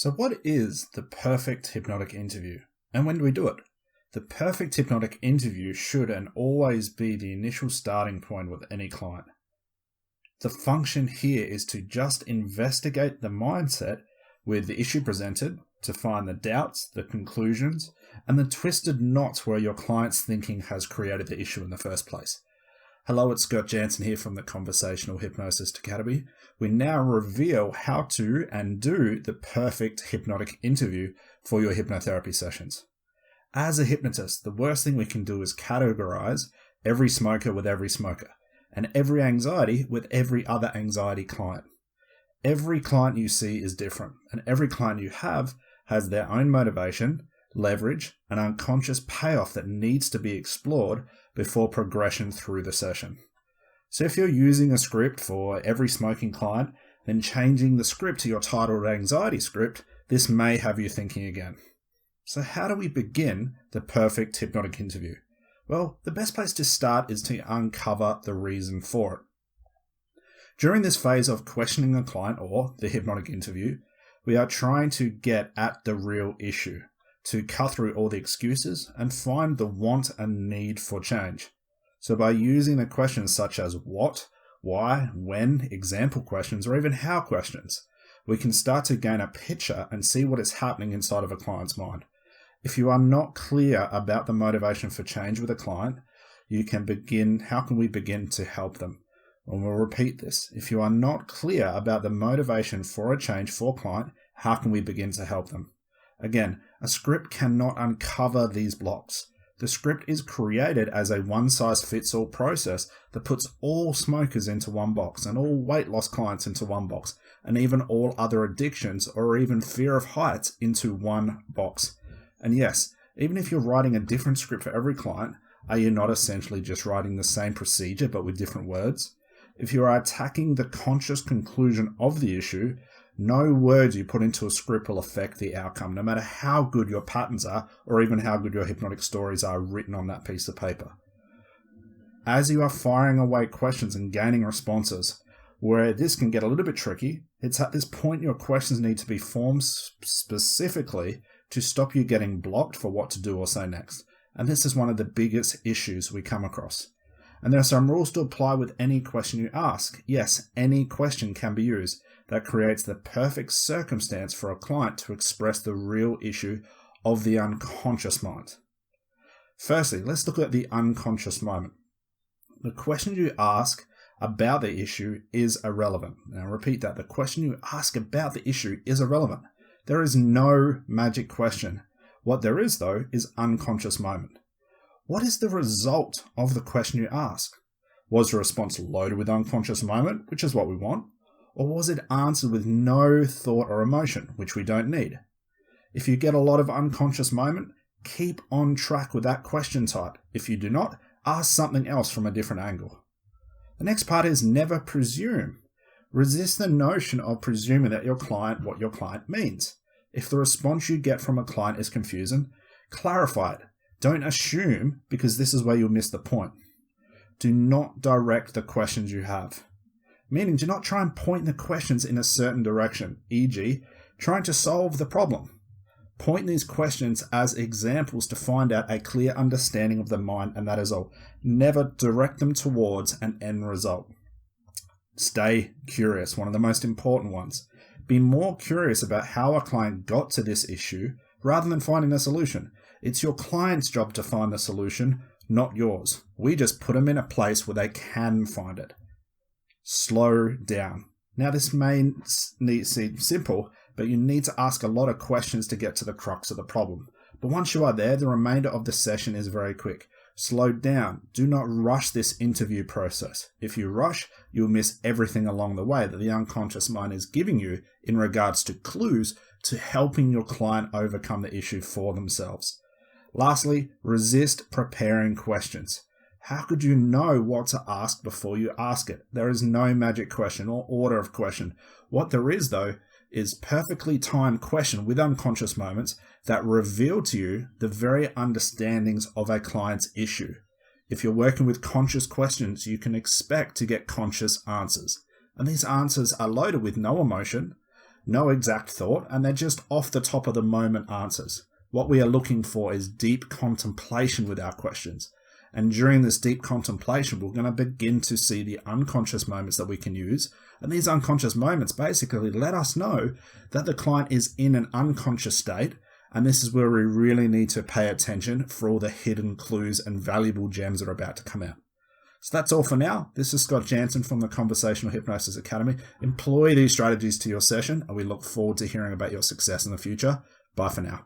So what is the perfect hypnotic interview, and when do we do it? The perfect hypnotic interview should and always be the initial starting point with any client. The function here is to just investigate the mindset with the issue presented to find the doubts, the conclusions, and the twisted knots where your client's thinking has created the issue in the first place. Hello, it's Jansen here from the Conversational Hypnosis Academy. We now reveal how to and do the perfect hypnotic interview for your hypnotherapy sessions. As a hypnotist, the worst thing we can do is categorize every smoker with every smoker and every anxiety with every other anxiety client. Every client you see is different, and every client you have has their own motivation, leverage, and unconscious payoff that needs to be explored before progression through the session. So if you're using a script for every smoking client, then changing the script to your titled anxiety script, this may have you thinking again. So how do we begin the perfect hypnotic interview? Well, the best place to start is to uncover the reason for it. During this phase of questioning a client or the hypnotic interview, we are trying to get at the real issue, to cut through all the excuses and find the want and need for change. So by using the questions such as what, why, when, example questions, or even how questions, we can start to gain a picture and see what is happening inside of a client's mind. If you are not clear about the motivation for change with a client, how can we begin to help them? And we'll repeat this. If you are not clear about the motivation for a change for a client, how can we begin to help them? Again, a script cannot uncover these blocks. The script is created as a one-size-fits-all process that puts all smokers into one box and all weight loss clients into one box, and even all other addictions or even fear of heights into one box. And yes, even if you're writing a different script for every client, are you not essentially just writing the same procedure but with different words? If you are attacking the conscious conclusion of the issue, no words you put into a script will affect the outcome, no matter how good your patterns are or even how good your hypnotic stories are written on that piece of paper. As you are firing away questions and gaining responses, where this can get a little bit tricky, it's at this point your questions need to be formed specifically to stop you getting blocked for what to do or say next. And this is one of the biggest issues we come across. And there are some rules to apply with any question you ask. Yes, any question can be used that creates the perfect circumstance for a client to express the real issue of the unconscious mind. Firstly, let's look at the unconscious moment. The question you ask about the issue is irrelevant. Now repeat that. The question you ask about the issue is irrelevant. There is no magic question. What there is, though, is unconscious moment. What is the result of the question you ask? Was the response loaded with unconscious moment, which is what we want? Or was it answered with no thought or emotion, which we don't need? If you get a lot of unconscious moment, keep on track with that question type. If you do not, ask something else from a different angle. The next part is never presume. Resist the notion of presuming that what your client means. If the response you get from a client is confusing, clarify it. Don't assume, because this is where you'll miss the point. Do not direct the questions you have. Meaning, do not try and point the questions in a certain direction, e.g., trying to solve the problem. Point these questions as examples to find out a clear understanding of the mind, and that is all. Never direct them towards an end result. Stay curious, one of the most important ones. Be more curious about how a client got to this issue rather than finding a solution. It's your client's job to find the solution, not yours. We just put them in a place where they can find it. Slow down. Now this may seem simple, but you need to ask a lot of questions to get to the crux of the problem. But once you are there, the remainder of the session is very quick. Slow down. Do not rush this interview process. If you rush, you'll miss everything along the way that the unconscious mind is giving you in regards to clues to helping your client overcome the issue for themselves. Lastly, resist preparing questions. How could you know what to ask before you ask it? There is no magic question or order of question. What there is, though, is perfectly timed question with unconscious moments that reveal to you the very understandings of a client's issue. If you're working with conscious questions, you can expect to get conscious answers. And these answers are loaded with no emotion, no exact thought, and they're just off the top of the moment answers. What we are looking for is deep contemplation with our questions. And during this deep contemplation, we're going to begin to see the unconscious moments that we can use. And these unconscious moments basically let us know that the client is in an unconscious state. And this is where we really need to pay attention for all the hidden clues and valuable gems that are about to come out. So that's all for now. This is Scott Jansen from the Conversational Hypnosis Academy. Employ these strategies to your session, and we look forward to hearing about your success in the future. Bye for now.